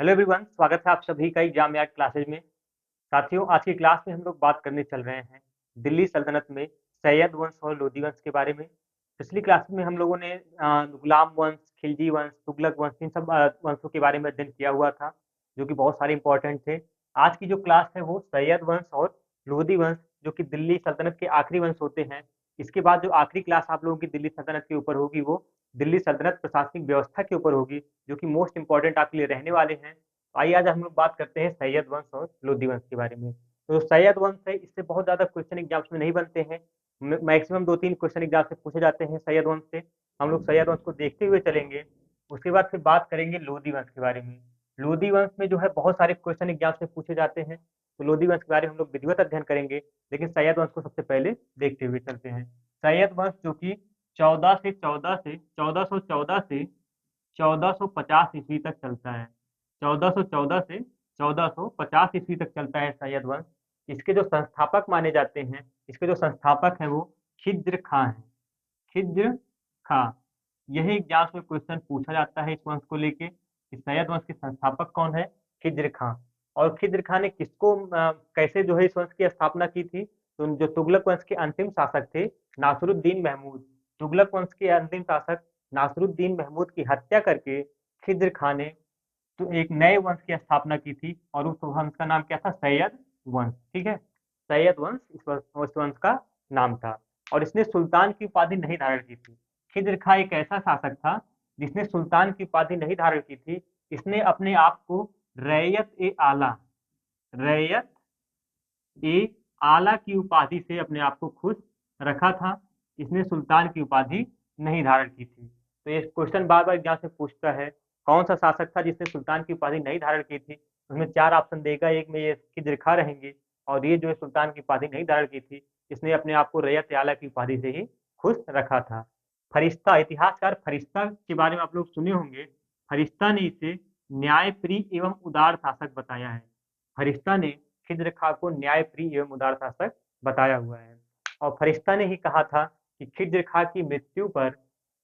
Hello everyone, स्वागत है आप सभी का एग्जाम यार्ड क्लासेज में। साथियों, आज की क्लास में हम लोग बात करने चल रहे हैं दिल्ली सल्तनत में सैयद वंश और लोदी वंश के बारे में। पिछली क्लास में हम लोगों ने गुलाम वंश, खिलजी वंश, तुगलक वंश, इन सब वंशों के बारे में अध्ययन किया हुआ था, जो कि बहुत सारे इंपॉर्टेंट थे। आज की जो क्लास है वो सैयद वंश और लोदी वंश, जो कि दिल्ली सल्तनत के आखिरी वंश होते हैं। इसके बाद जो आखिरी क्लास आप लोगों की दिल्ली सल्तनत के ऊपर होगी वो दिल्ली सल्तनत प्रशासनिक व्यवस्था के ऊपर होगी, जो कि मोस्ट इंपॉर्टेंट आपके लिए रहने वाले हैं। आइए आज हम लोग बात करते हैं सैयद वंश और लोदी वंश के बारे में। तो सैयद वंश है, इससे बहुत ज्यादा क्वेश्चन एग्जाम्स में नहीं बनते हैं। मैक्सिमम 2-3 क्वेश्चन एग्जाम से पूछे जाते हैं सैयद वंश से। हम लोग सैयद वंश को देखते हुए चलेंगे। उसके बाद फिर बात करेंगे लोदी वंश के बारे में। लोदी वंश में जो है बहुत सारे क्वेश्चन एग्जाम से पूछे जाते हैं, तो लोदी वंश के बारे में हम लोग विधिवत अध्ययन करेंगे। लेकिन सैयद वंश को सबसे पहले देखते हुए चलते हैं। सैयद वंश जो कि 1414 से 1450 ईस्वी तक चलता है। 1414 से 1450 ईस्वी तक चलता है सैयद वंश। इसके जो संस्थापक माने जाते हैं, इसके जो संस्थापक हैं वो खिज्र खां हैं। खिज्र खां, यही एग्जाम्स में क्वेश्चन पूछा जाता है इस वंश को लेके कि सैयद वंश के संस्थापक कौन है। खिज्र खां। और खिज्र खां ने किसको कैसे जो है इस वंश की स्थापना की थी। तो जो तुगलक वंश के अंतिम शासक थे नासरुद्दीन महमूद, तुगलक वंश के अंतिम शासक नासरुद्दीन महमूद की हत्या करके खिज्र खां ने तो एक नए वंश की स्थापना की थी, और उस वंश का नाम क्या था? सैयद वंश। ठीक है, सैयद वंश इस वंश का नाम था। और इसने सुल्तान की उपाधि नहीं धारण की थी। खिज्र खां एक ऐसा शासक था जिसने सुल्तान की उपाधि नहीं धारण की थी। इसने अपने आप को रैयत ए आला, रैयत ए आला की उपाधि से अपने आप को खुश रखा था। इसने सुल्तान की उपाधि नहीं धारण की थी। तो ये क्वेश्चन बार बार एग्जाम से पूछता है, कौन सा शासक था जिसने सुल्तान की उपाधि नहीं धारण की थी। उसमें 4 ऑप्शन देगा, एक में ये खिज्र खां रहेंगे, और ये जो है सुल्तान की उपाधि नहीं धारण की थी, इसने अपने आप को रैयत आला की उपाधि से ही खुश रखा था। फरिश्ता, इतिहासकार फरिश्ता के बारे में आप लोग सुने होंगे। फरिश्ता ने इसे न्यायप्रिय एवं उदार शासक बताया है। फरिश्ता ने खिज्र खां को न्यायप्रिय एवं उदार शासक बताया हुआ है। और फरिश्ता ने ही कहा था कि खिज्र खां की मृत्यु पर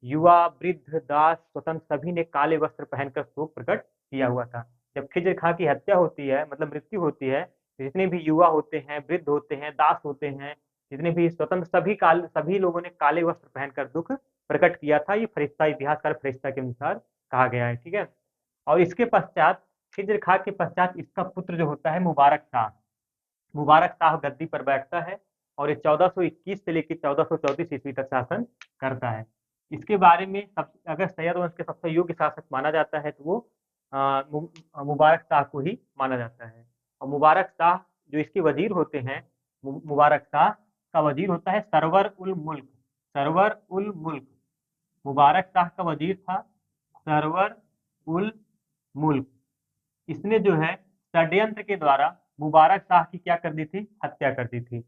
युवा, वृद्ध, दास, स्वतंत्र सभी ने काले वस्त्र पहनकर शोक प्रकट किया हुआ था। जब खिज्र खां की हत्या होती है, मतलब मृत्यु होती है, तो जितने भी युवा होते हैं, वृद्ध होते हैं, दास होते हैं, जितने भी स्वतंत्र, सभी लोगों ने काले वस्त्र पहनकर दुख प्रकट किया था। ये फरिश्ता, इतिहासकार फरिश्ता के अनुसार कहा गया है। ठीक है। और इसके पश्चात, खिज्र खां के पश्चात इसका पुत्र जो होता है मुबारक शाह, मुबारक शाह गद्दी पर बैठता है, और ये 1421 से लेकर 1434 ईस्वी तक शासन करता है। इसके बारे में अगर सैयद वंश के सबसे योग्य शासक माना जाता है तो वो मुबारक शाह को ही माना जाता है। और मुबारक शाह जो इसके वजीर होते हैं, मुबारक शाह का वजीर होता है सरवर उल मुल्क। सरवर उल मुल्क मुबारक शाह का वजीर था सरवर उल मुल्क। इसने जो है षड्यंत्र के द्वारा मुबारक शाह की क्या कर दी थी? हत्या कर दी थी।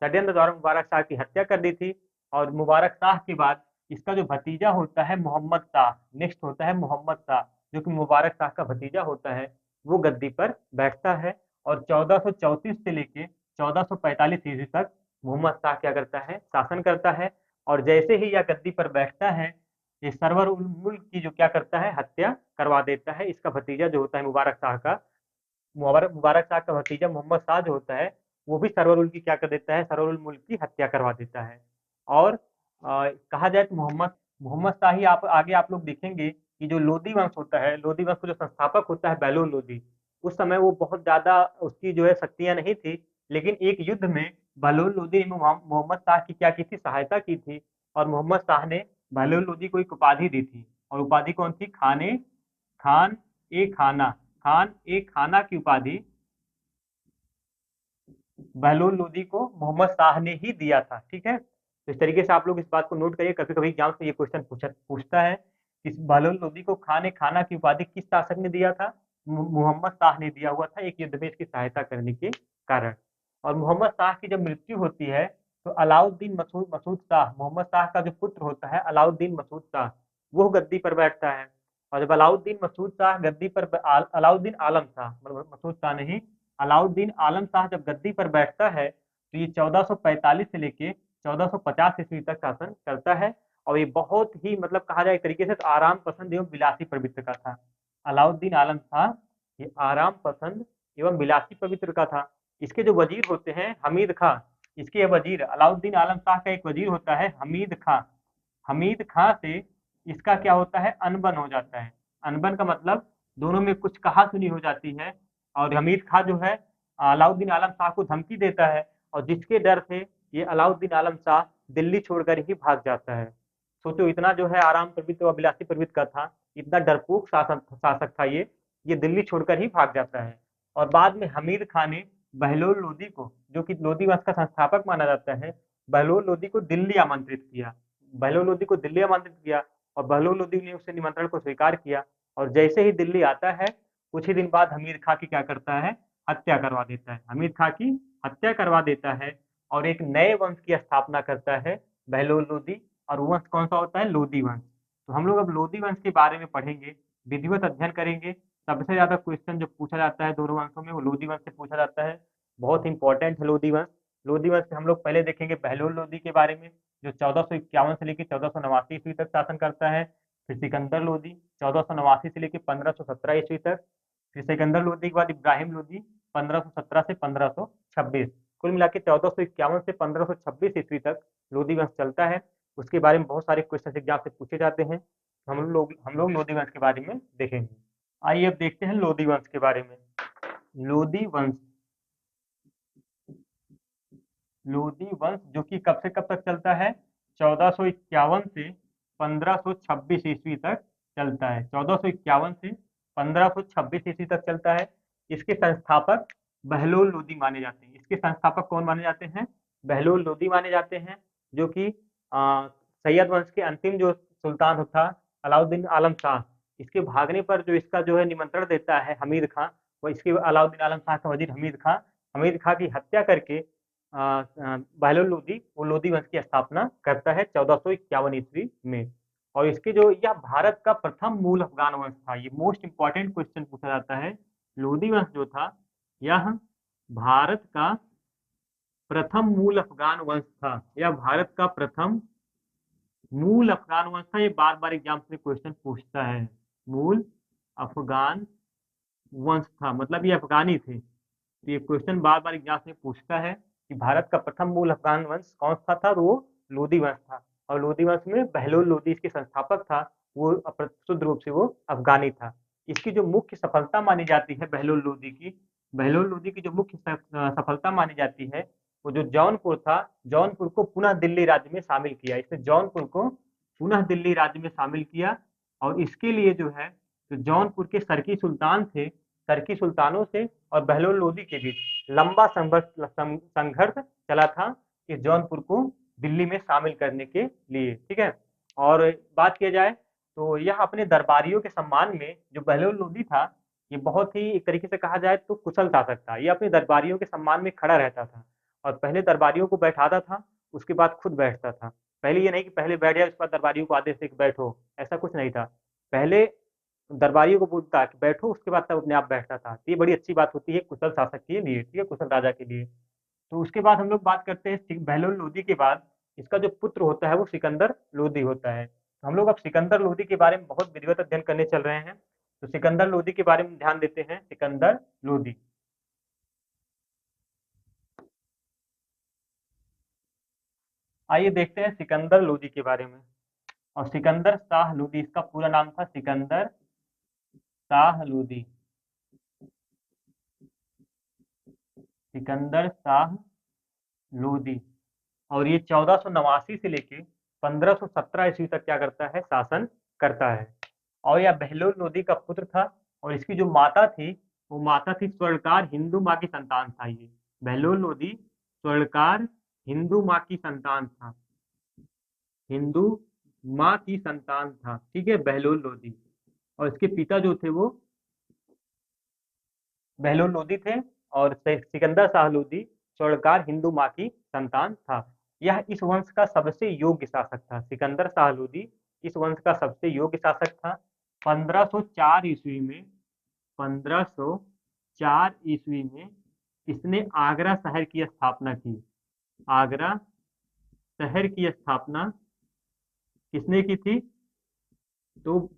षड्यंत्र द्वारा मुबारक शाह की हत्या कर दी थी। और मुबारक शाह के बाद इसका जो भतीजा होता है मोहम्मद शाह, नेक्स्ट होता है मोहम्मद शाह, जो कि मुबारक शाह का भतीजा होता है, वो गद्दी पर बैठता है। और 1434 से लेके 1445 ईस्वी तक मोहम्मद शाह क्या करता है? शासन करता है। और जैसे ही यह गद्दी पर बैठता है, ये सरवर उल मुल्क की जो क्या करता है? हत्या करवा देता है। इसका भतीजा जो होता है मुबारक शाह का, मुबारक शाह का भतीजा मोहम्मद शाह जो होता है, वो भी सरवर उल की क्या कर देता है? सरवर उल मुल्क की हत्या करवा देता है। और कहा जाए तो मोहम्मद मोहम्मद शाह ही आप आगे आप लोग देखेंगे कि जो लोदी वंश होता है, लोदी वंश का जो संस्थापक होता है बहलोल लोदी, उस समय वो बहुत ज्यादा उसकी जो है शक्तियां नहीं थी। लेकिन एक युद्ध में बहलोल लोदी ने मोहम्मद शाह की क्या की थी? सहायता की थी। और मोहम्मद शाह ने बहलोल लोदी को एक उपाधि दी थी, और उपाधि कौन थी? खान ए खाना, खान ए खाना की उपाधि बहलोल लोदी को मोहम्मद शाह ने ही दिया था। ठीक है, तो इस तरीके से आप लोग इस बात को नोट करिए, कभी कभी एग्जाम से ये क्वेश्चन पूछता है। इस बहलोल लोदी को खान ए खाना की उपाधि किस शासक ने दिया था? मोहम्मद शाह ने दिया हुआ था, एक युद्ध में इसकी सहायता करने के कारण। और मोहम्मद शाह की जब मृत्यु होती है, तो अलाउद्दीन मसूद मसूद शाह, मोहम्मद शाह का जो पुत्र होता है अलाउद्दीन मसूद शाह, वो गद्दी पर बैठता है। और जब अलाउद्दीन मसूद शाह गद्दी पर अलाउद्दीन आलम शाह, मतलब मसूद शाह नहीं, अलाउद्दीन आलम शाह जब गद्दी पर बैठता है, तो ये 1445 से लेके 1450 ईस्वी तक शासन करता है। और ये बहुत ही मतलब कहा जाए एक तरीके से तो आराम पसंद एवं विलासी प्रवृत्ति का था। अलाउद्दीन आलम शाह ये आराम पसंद एवं विलासी पवित्र का था। इसके जो वजीर होते हैं हमीद खां, इसके ये वजीर अलाउद्दीन आलम शाह का एक वजीर होता है हमीद खां। हमीद खां से इसका क्या होता है, अनबन हो जाता है। अनबन का मतलब दोनों में कुछ कहा सुनी हो जाती है, और हमीद खां जो है अलाउद्दीन आलम शाह को धमकी देता है, और जिसके डर से ये अलाउद्दीन आलम शाह दिल्ली छोड़कर ही भाग जाता है। सोचो, इतना जो है आराम प्रवृत्ति व विलासी प्रवृत्ति का था, इतना डरपोक शासक था ये दिल्ली छोड़कर ही भाग जाता है। और बाद में हमीद खां ने बहलोल लोदी को, जो कि लोदी वंश का संस्थापक माना जाता है, बहलोल लोदी को दिल्ली आमंत्रित किया। बहलोल लोदी को दिल्ली आमंत्रित किया, और बहलोल लोदी ने उससे निमंत्रण को स्वीकार किया। और जैसे ही दिल्ली आता है, कुछ ही दिन बाद हमीद खां की क्या करता है, हत्या करवा देता है। हमीद खां की हत्या करवा देता है, और एक नए वंश की स्थापना करता है, बहलोल लोदी। और वो वंश कौन सा होता है, लोदी वंश। तो हम लोग अब लोदी वंश के बारे में पढ़ेंगे, विधिवत अध्ययन करेंगे। सबसे ज्यादा क्वेश्चन जो पूछा जाता है दोनों वंशों में, वो लोदी वंश से पूछा जाता है। बहुत इंपॉर्टेंट है लोदी वंश। लोदी वंश से हम लोग पहले देखेंगे बहलोल लोदी के बारे में, जो 1451 से लेकर 1489 ईस्वी तक शासन करता है। फिर सिकंदर लोदी 1489 से लेकर 1517 ईस्वी तक। फिर सिकंदर लोदी के बाद इब्राहिम लोदी 1517 से 1526। कुल मिला के 1451 से 1526 ईस्वी तक लोदी वंश चलता है। उसके बारे में बहुत सारे क्वेश्चन एग्जाम से पूछे जाते हैं। हम लोग लोदी वंश के बारे में देखेंगे। आइए अब देखते हैं लोदी वंश के बारे में। लोदी वंश, लोदी वंश जो कि कब से कब तक चलता है, 1451 से 1526 ईस्वी तक चलता है। 1451 से 1526 ईस्वी तक चलता है। इसके संस्थापक बहलोल लोदी माने जाते हैं। इसके संस्थापक कौन माने जाते हैं, बहलोल लोदी माने जाते हैं, जो कि सैयद वंश के अंतिम जो सुल्तान था अलाउद्दीन आलम शाह, इसके भागने पर जो इसका जो है निमंत्रण देता है हमीद खां, वो इसके अलाउद्दीन आलम शाह का वजीर हमीद खां की हत्या करके बहलोल लोदी वो लोदी वंश की स्थापना करता है 1451 ईस्वी में। और इसके जो यह भारत का प्रथम मूल अफगान वंश था। ये मोस्ट इंपॉर्टेंट क्वेश्चन पूछा जाता है। लोदी वंश जो था यह भारत का प्रथम मूल अफगान वंश था। यह भारत का प्रथम मूल अफगान वंश था। ये बार बार एग्जाम में क्वेश्चन पूछता है। मूल अफगान वंश था मतलब ये अफगानी थे। तो ये क्वेश्चन बार बार एग्जाम में पूछता है कि भारत का प्रथम मूल अफगान वंश कौन सा था, तो वो लोदी वंश था। और लोदी वंश में बहलोल लोदी इसके संस्थापक था, वो शुद्ध रूप से वो अफगानी था। इसकी जो मुख्य सफलता मानी जाती है बहलोल लोदी की, बहलोल लोदी की जो मुख्य सफलता मानी जाती है, वो जो जौनपुर था, जौनपुर को पुनः दिल्ली राज्य में शामिल किया। इसने जौनपुर को पुनः दिल्ली राज्य में शामिल किया। और इसके लिए जो है, तो जौनपुर के सरकी सुल्तान थे, सरकी सुल्तानों से और बहलोल लोदी के बीच लंबा संघर्ष चला था इस जौनपुर को दिल्ली में शामिल करने के लिए। ठीक है। और बात किया जाए तो यह अपने दरबारियों के सम्मान में, जो बहलोल लोदी था, ये बहुत ही एक तरीके से कहा जाए तो कुशल शासक था। ये अपने दरबारियों के सम्मान में खड़ा रहता था, और पहले दरबारियों को बैठाता था, उसके बाद खुद बैठता था। पहले ये नहीं कि पहले बैठ जाए उसके बाद दरबारियों को आदेश दे कि बैठो, ऐसा कुछ नहीं था। पहले दरबारियों को बोलता कि बैठो, उसके बाद तब अपने आप बैठता था। तो ये बड़ी अच्छी बात होती है कुशल शासक के लिए, ठीक है, कुशल राजा के लिए। तो उसके बाद हम लोग बात करते हैं बहलोल लोदी के बाद इसका जो पुत्र होता है वो सिकंदर लोदी होता है। तो हम लोग अब सिकंदर लोदी के बारे में बहुत विधिवत अध्ययन करने चल रहे हैं। तो सिकंदर लोदी के बारे में ध्यान देते हैं। सिकंदर लोदी, आइए देखते हैं सिकंदर लोदी के बारे में। और सिकंदर शाह लोदी, इसका पूरा नाम था सिकंदर शाह लोदी। सिकंदर शाह लोदी। और ये 1489 से लेके 1517 ईस्वी तक क्या करता है, शासन करता है। और यह बहलोल लोदी का पुत्र था। और इसकी जो माता थी, वो माता थी स्वर्णकार हिंदू माँ की संतान था। ये बहलोल लोदी स्वर्णकार हिंदू माँ की संतान था, हिंदू माँ की संतान था। ठीक है, बहलोल लोदी। और इसके पिता जो थे वो बहलोल लोदी थे, और सिकंदर शाह लोदी स्वर्णकार हिंदू माँ की संतान था। यह इस वंश का सबसे योग्य शासक था। सिकंदर शाह लोदी इस वंश का सबसे योग्य शासक था। 1504 ईस्वी में 1504 ईस्वी में इसने आगरा शहर की स्थापना की। आगरा शहर की स्थापना किसने की थी, तो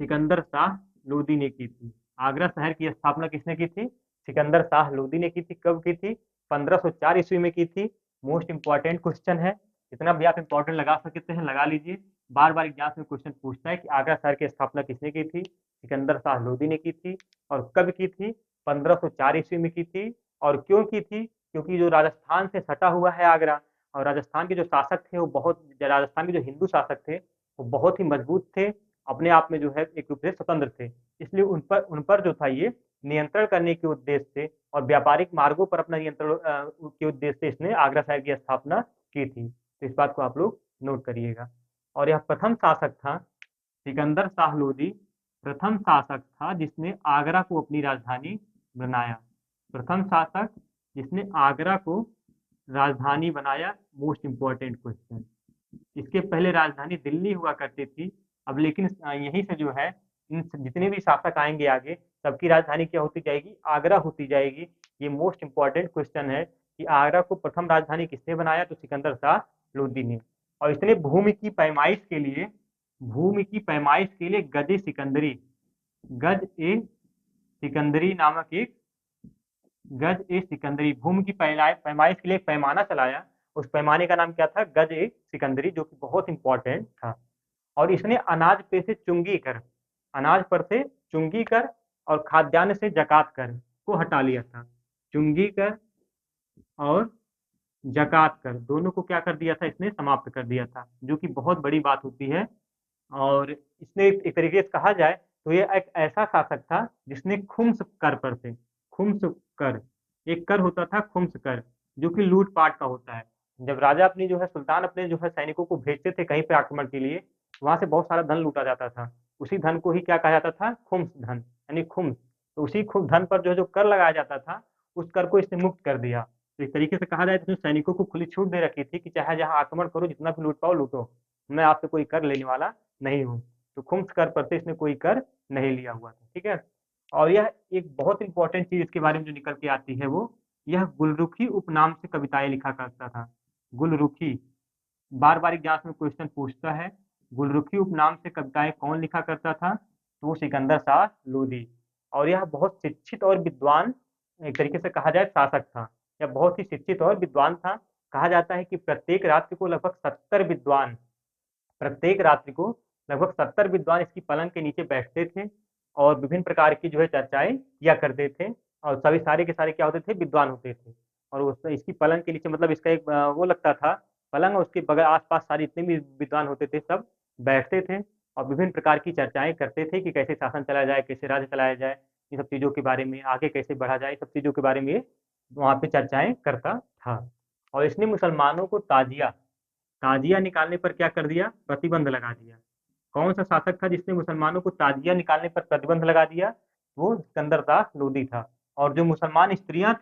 सिकंदर शाह लोदी ने की थी। आगरा शहर की स्थापना किसने की थी? सिकंदर शाह लोदी ने की थी। कब की थी? 1504 ईस्वी में की थी। मोस्ट इंपॉर्टेंट क्वेश्चन है, जितना भी आप इंपॉर्टेंट लगा सकते हैं लगा लीजिए। बार बार एग्जाम में क्वेश्चन पूछता है कि आगरा शहर की स्थापना किसने की थी? सिकंदर शाह लोदी ने की थी। और कब की थी? 1504 ईस्वी में की थी। और क्यों की थी? क्योंकि जो राजस्थान से सटा हुआ है आगरा, और राजस्थान के जो शासक थे वो बहुत, राजस्थान के जो हिंदू शासक थे वो बहुत ही मजबूत थे, अपने आप में जो है एक रूप से स्वतंत्र थे। इसलिए उन पर जो था ये नियंत्रण करने के उद्देश्य से और व्यापारिक मार्गों पर अपना नियंत्रण के उद्देश्य से इसने आगरा शहर की स्थापना की थी। तो इस बात को आप लोग नोट करिएगा। और यह प्रथम शासक था, सिकंदर शाह लोदी प्रथम शासक था जिसने आगरा को अपनी राजधानी बनाया। प्रथम शासक जिसने आगरा को राजधानी बनाया। Most important question. इसके पहले राजधानी दिल्ली हुआ करती थी। अब लेकिन यहीं से जो है इन जितने भी शासक आएंगे आगे सबकी राजधानी क्या होती जाएगी? आगरा होती जाएगी। ये मोस्ट इंपॉर्टेंट क्वेश्चन है कि आगरा को प्रथम राजधानी किसने बनाया? तो सिकंदर शाह लोदी ने। और इसने भूमि की पैमाइश के लिए गज सिकंदरी, गज ए सिकंदरी नामक एक, गज ए सिकंदरी भूमि की पैमाइश के लिए एक पैमाना चलाया। उस पैमाने का नाम क्या था? गज ए सिकंदरी, जो कि बहुत इंपॉर्टेंट था। और इसने अनाज पर से चुंगी कर और खाद्यान्न से जकात कर को हटा लिया था। चुंगी कर और जकात कर दोनों को क्या कर दिया था? इसने समाप्त कर दिया था, जो कि बहुत बड़ी बात होती है। और इसने एक तरीके से कहा जाए तो ये एक ऐसा शासक था जिसने खुम्स कर पर से, खुम्स कर, एक कर होता था खुम्स कर, जो कि लूटपाट का होता है। जब राजा अपनी जो है सुल्तान अपने जो है सैनिकों को भेजते थे कहीं पे आक्रमण के लिए, वहां से बहुत सारा धन लूटा जाता था। उसी धन को ही क्या कहा जाता था? खुम्स धन, यानी खुम्स। तो उसी धन पर जो जो कर लगाया जाता था उस कर को इसने मुक्त कर दिया। तो इस तरीके से कहा जाए तो सैनिकों को खुली छूट दे रखी थी कि चाहे जहां आक्रमण करो, जितना भी लूट पाओ लूटो, मैं आपसे कोई कर लेने वाला नहीं हूँ। तो खुम्स कर पर से इसने कोई कर नहीं लिया हुआ था। ठीक है। और यह एक बहुत इंपॉर्टेंट चीज इसके बारे में जो निकल के आती है वो, यह गुलरुखी उपनाम से कविताएं लिखा करता था। गुलरुखी, बार बार एग्जाम में क्वेश्चन पूछता है, गुलरुखी उपनाम से कविताएं कौन लिखा करता था? तो वो सिकंदर शाह लोदी। और यह बहुत शिक्षित और विद्वान, एक तरीके से कहा जाए शासक था। यह बहुत ही शिक्षित और विद्वान था। कहा जाता है कि प्रत्येक रात्रि को लगभग 70 विद्वान इसकी पलंग के नीचे बैठते थे और विभिन्न प्रकार की जो है चर्चाएं किया करते थे। और सभी सारे के सारे क्या होते थे? विद्वान होते थे। और उस इसकी पलंग के नीचे मतलब इसका एक वो लगता था पलंग, और उसके बगल आसपास सारे जितने भी विद्वान होते थे सब बैठते थे और विभिन्न प्रकार की चर्चाएं करते थे कि कैसे शासन चलाया जाए, कैसे राज्य चलाया जाए, इन सब चीजों के बारे में, आगे कैसे बढ़ा जाए, सब चीजों के बारे में वहाँ पे चर्चाएं करता था। और इसने मुसलमानों को ताजिया निकालने पर क्या कर दिया? प्रतिबंध लगा दिया। कौन सा शासक था जिसने मुसलमानों को ताजिया निकालने पर प्रतिबंध लगा दिया? वो सिकंदर शाह लोदी था। और जो मुसलमान स्त्रियां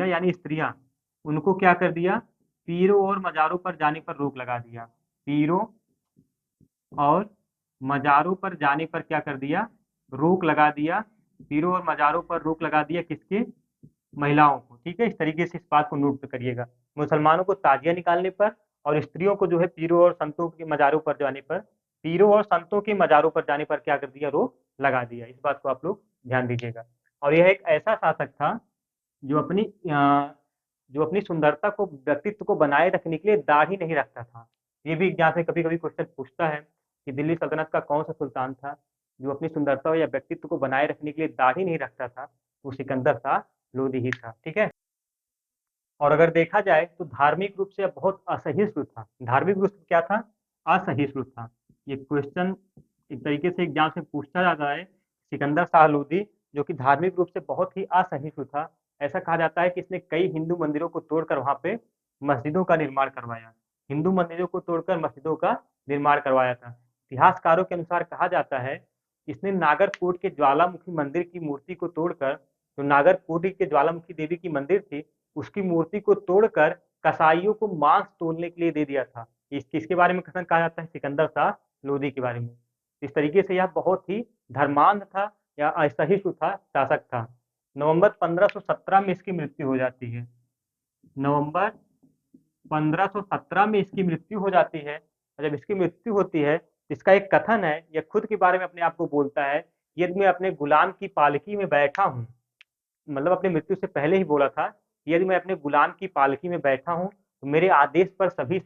यानी स्त्रियां, उनको क्या कर दिया? पीरों और मजारों पर जाने पर रोक लगा दिया। पीरों और मजारों पर जाने पर क्या कर दिया? रोक लगा दिया। पीरों और मजारों पर रोक लगा दिया किसके? महिलाओं को। ठीक है, इस तरीके से इस बात को नोट करिएगा। मुसलमानों को ताजिया निकालने पर और स्त्रियों को जो है पीरों और संतों के मजारों पर जाने पर क्या कर दिया? रोक लगा दिया। इस बात को आप लोग ध्यान दीजिएगा। और यह एक ऐसा शासक था जो अपनी सुंदरता को, व्यक्तित्व को बनाए रखने के लिए दाढ़ी नहीं रखता था। ये भी यहाँ से कभी कभी क्वेश्चन पूछता है कि दिल्ली सल्तनत का कौन सा सुल्तान था जो अपनी सुंदरता या व्यक्तित्व को बनाए रखने के लिए दाढ़ी नहीं रखता था? वो सिकंदर शाह लोदी ही था। ठीक है। और अगर देखा जाए तो धार्मिक रूप से बहुत असहिष्णु था। धार्मिक रूप से क्या था? असहिष्णु था। ये क्वेश्चन एक तरीके से एग्जाम से पूछा जाता है। सिकंदर शाह लोदी जो कि धार्मिक रूप से बहुत ही असहिष्णु था। ऐसा कहा जाता है कि इसने कई हिंदू मंदिरों को तोड़कर वहां पे मस्जिदों का निर्माण करवाया। हिंदू मंदिरों को तोड़कर मस्जिदों का निर्माण करवाया था। इतिहासकारों के अनुसार कहा जाता है इसने नागरकोट के ज्वालामुखी मंदिर की मूर्ति को तोड़कर, जो नागरकोट के ज्वालामुखी देवी की मंदिर थी उसकी मूर्ति को तोड़कर कसाईयों को मांस तोड़ने के लिए दे दिया था। किसके बारे में कथन कहा जाता है? सिकंदर शाह लोदी के बारे में। इस तरीके से यह बहुत ही धर्मांध था या असहिष्णु था, शासक था। नवंबर 1517 में इसकी मृत्यु हो जाती है। नवंबर 1517 में इसकी मृत्यु हो जाती है। और जब इसकी मृत्यु होती है इसका एक कथन है, यह खुद के बारे में अपने आप को बोलता है, यदि मैं अपने गुलाम की पालकी में बैठा हूँ, मतलब अपनी मृत्यु से पहले ही बोला था, यदि मैं अपने गुलाम की पालकी में बैठा हूँ तो मेरे आदेश पर सभी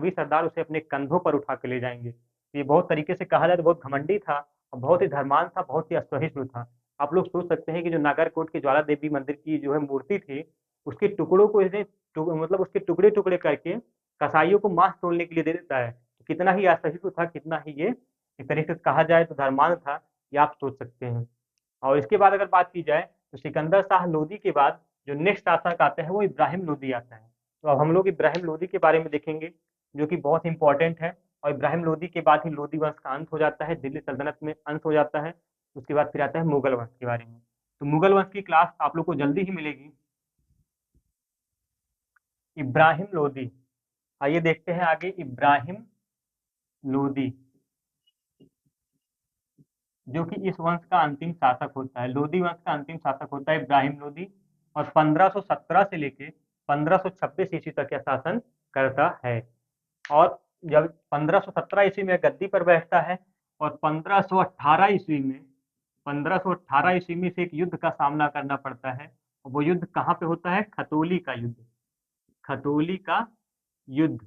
सरदार उसे अपने कंधों पर उठा के ले जाएंगे। ये बहुत तरीके से कहा जाए तो बहुत घमंडी था और बहुत ही धर्मांध था, बहुत ही असहिष्णु था। आप लोग सोच सकते हैं कि जो नागरकोट की ज्वाला देवी मंदिर की जो है मूर्ति थी, उसके टुकड़ों को इसने मतलब उसके टुकड़े टुकड़े करके कसाईयों को मांस तोड़ने के लिए दे देता है। तो कितना ही असहिष्णु था, कितना ही ये एक तरीके से कहा जाए तो धर्मांध था, ये आप सोच सकते हैं। और इसके बाद अगर बात की जाए तो सिकंदर शाह लोदी के बाद जो नेक्स्ट शासक आता है वो इब्राहिम लोदी आता है। तो अब हम लोग इब्राहिम लोदी के बारे में देखेंगे, जो कि बहुत इंपॉर्टेंट है। और इब्राहिम लोदी के बाद ही लोदी वंश का अंत हो जाता है, दिल्ली सल्तनत में अंत हो जाता है। उसके बाद फिर आता है मुगल वंश के बारे में। तो मुगल वंश की क्लास आप लोग को जल्दी ही मिलेगी। इब्राहिम लोदी, आइए देखते हैं आगे। इब्राहिम लोदी जो कि इस वंश का अंतिम शासक होता है, लोदी वंश का अंतिम शासक होता है इब्राहिम लोदी। और 1517 से लेके 1526 ईस्वी तक यह शासन करता है। और जब 1517 ईस्वी में गद्दी पर बैठता है और 1518 ईस्वी में से एक युद्ध का सामना करना पड़ता है। और वो युद्ध कहाँ पे होता है? खतौली का युद्ध। खतौली का युद्ध।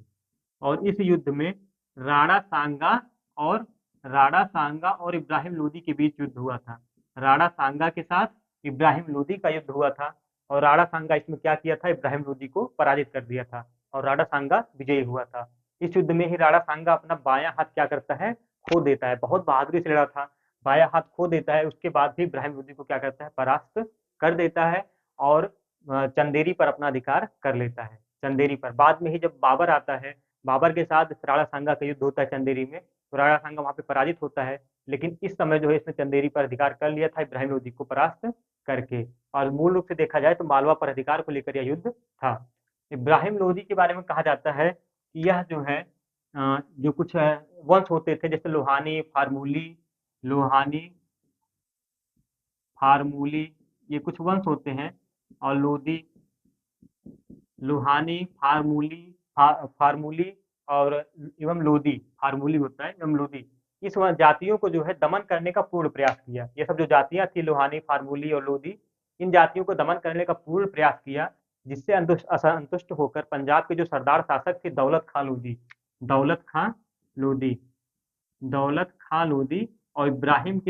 और इस युद्ध में राणा सांगा और इब्राहिम लोदी के बीच युद्ध हुआ था। राणा सांगा के साथ इब्राहिम लोदी का युद्ध हुआ था। और राणा सांगा इसमें क्या किया था? इब्राहिम लोदी को पराजित कर दिया था और राणा सांगा विजयी हुआ था। इस युद्ध में ही राणा सांगा अपना बायां हाथ क्या करता है? खो देता है। बहुत बहादुरी से लड़ा था, बायां हाथ खो देता है। उसके बाद भी इब्राहिम लोदी को क्या करता है? परास्त कर देता है और चंदेरी पर अपना अधिकार कर लेता है। चंदेरी पर बाद में ही जब बाबर आता है, बाबर के साथ राणा सांगा का युद्ध होता है चंदेरी में, तो राणा सांगा वहां पे पराजित होता है। लेकिन इस समय जो है इसने चंदेरी पर अधिकार कर लिया था इब्राहिम लोदी को परास्त करके। और मूल रूप से देखा जाए तो मालवा पर अधिकार को लेकर यह युद्ध था। इब्राहिम लोदी के बारे में कहा जाता है कि यह जो है जो कुछ वंश होते थे, जैसे लोहानी फार्मूली, ये कुछ वंश होते हैं। और लोदी, लुहानी, फार्मूली और एवं लोदी, फार्मूली होता है एवं लोदी, इस जातियों को जो है दमन करने का पूर्ण प्रयास किया। ये सब जो जातियां थी, लोहानी, फार्मूली और लोदी, इन जातियों को दमन करने का पूर्ण प्रयास किया, जिससे असंतुष्ट होकर पंजाब के जो सरदार शासक थे दौलत खां लोदी दौलत खां लोदी और इब्राहिम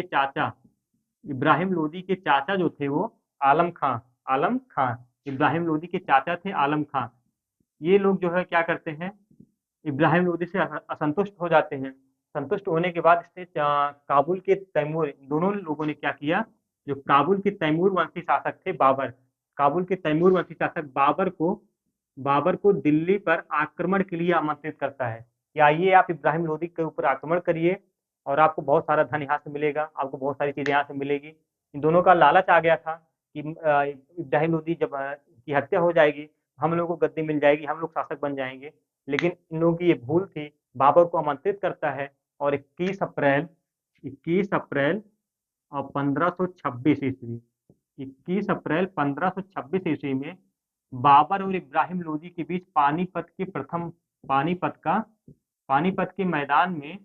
लोदी के चाचा जो थे वो आलम खां, इब्राहिम लोदी के चाचा थे आलम खां। ये लोग जो है क्या करते हैं? इब्राहिम लोदी से असंतुष्ट हो जाते हैं। संतुष्ट होने के बाद इसने काबुल के तैमूर, दोनों लोगों ने क्या किया? जो काबुल के तैमूर वंशी शासक थे बाबर, काबुल के तैमूर वंशी शासक बाबर को दिल्ली पर आक्रमण के लिए आमंत्रित करता है कि आइए आप इब्राहिम लोदी के ऊपर आक्रमण करिए और आपको बहुत सारा धन यहाँ से मिलेगा, आपको बहुत सारी चीजें यहाँ से मिलेगी। इन दोनों का लालच आ गया था कि इब्राहिम लोदी जब की हत्या हो जाएगी, हम लोगों को गद्दी मिल जाएगी, हम लोग शासक बन जाएंगे। लेकिन इन लोगों की ये भूल थी। बाबर को आमंत्रित करता है और 21 अप्रैल और 1526 ईस्वी 21 अप्रैल 1526 ईस्वी में बाबर और इब्राहिम लोदी के बीच पानीपत का पानीपत के मैदान में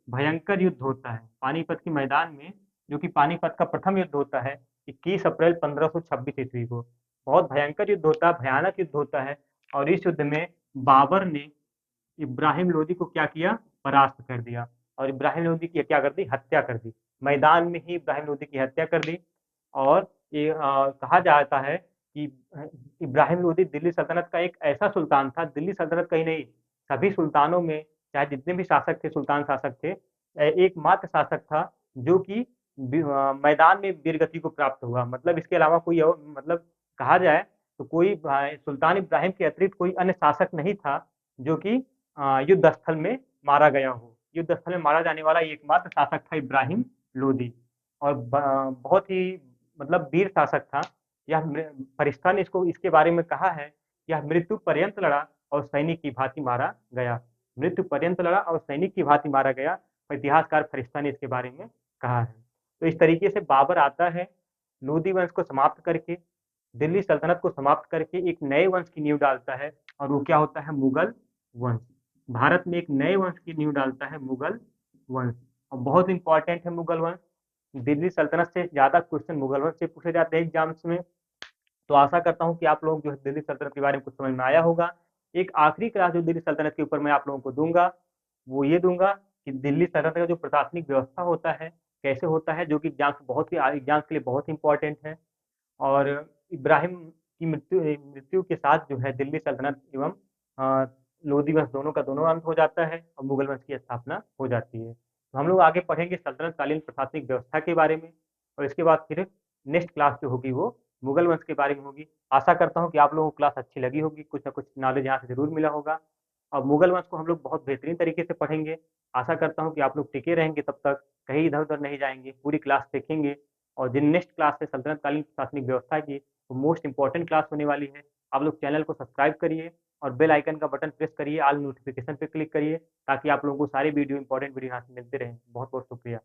भयंकर युद्ध होता है। पानीपत के मैदान में, जो कि पानीपत का प्रथम युद्ध होता है 21 अप्रैल 1526 ईस्वी को। बहुत भयंकर युद्ध होता है, भयानक युद्ध होता है। और इस युद्ध में बाबर ने इब्राहिम लोदी को क्या किया? परास्त कर दिया और इब्राहिम लोदी की क्या कर दी? हत्या कर दी। मैदान में ही इब्राहिम लोदी की हत्या कर दी। और ये कहा जाता है कि इब्राहिम लोदी दिल्ली सल्तनत का एक ऐसा सुल्तान था, दिल्ली सल्तनत का ही नहीं, सभी सुल्तानों में, चाहे जितने भी शासक थे, सुल्तान शासक थे, एकमात्र शासक था जो कि मैदान में वीरगति को प्राप्त हुआ। मतलब इसके अलावा कोई और, मतलब कहा जाए तो कोई सुल्तान इब्राहिम के अतिरिक्त कोई अन्य शासक नहीं था जो कि युद्ध स्थल में मारा गया हो। युद्ध स्थल में मारा जाने वाला एकमात्र शासक था इब्राहिम लोदी। और बहुत ही मतलब वीर शासक था यह। फरिश्ता ने इसको इसके बारे में कहा है, यह मृत्यु पर्यंत लड़ा और सैनिक की भांति मारा गया। मृत्यु पर्यंत लड़ा और सैनिक की भांति मारा गया, इतिहासकार फरिश्ता ने इसके बारे में कहा है। तो इस तरीके से बाबर आता है, लोदी वंश को समाप्त करके, दिल्ली सल्तनत को समाप्त करके एक नए वंश की नींव डालता है और वो क्या होता है? मुगल वंश। भारत में एक नए वंश की नींव डालता है मुगल वंश। और बहुत इंपॉर्टेंट है मुगल वंश। दिल्ली सल्तनत से ज्यादा क्वेश्चन मुगल वंश से पूछे जाते हैं एग्जाम्स में। तो आशा करता हूँ कि आप लोग जो है दिल्ली सल्तनत के बारे में कुछ समझ में आया होगा। एक आखिरी क्लास जो दिल्ली सल्तनत के ऊपर मैं आप लोगों को दूंगा, वो ये दूंगा कि दिल्ली सल्तनत का जो प्रशासनिक व्यवस्था होता है कैसे होता है, जो कि एग्जाम्स के लिए बहुत इंपॉर्टेंट है। और इब्राहिम की मृत्यु के साथ जो है दिल्ली सल्तनत एवं लोधी वंश दोनों का दोनों अंत हो जाता है और मुगल वंश की स्थापना हो जाती है। तो हम लोग आगे पढ़ेंगे सल्तनत कालीन प्रशासनिक व्यवस्था के बारे में। और इसके बाद फिर नेक्स्ट क्लास जो होगी वो मुगल वंश के बारे में होगी। आशा करता हूँ कि आप लोगों को क्लास अच्छी लगी होगी, कुछ ना कुछ नॉलेज यहाँ से जरूर मिला होगा। और मुगल वंश को हम लोग बहुत बेहतरीन तरीके से पढ़ेंगे। आशा करता हूँ कि आप लोग टिके रहेंगे, तब तक कहीं इधर उधर नहीं जाएंगे, पूरी क्लास देखेंगे। और जिन नेक्स्ट क्लास है सल्तनत कालीन प्रशासनिक व्यवस्था की, वो मोस्ट इंपॉर्टेंट क्लास होने वाली है। आप लोग चैनल को सब्सक्राइब करिए और बेल आइकन का बटन प्रेस करिए, ऑल नोटिफिकेशन पे क्लिक करिए, ताकि आप लोगों को सारे वीडियो इंपॉर्टेंट वीडियो यहाँ से मिलते रहें। बहुत बहुत शुक्रिया।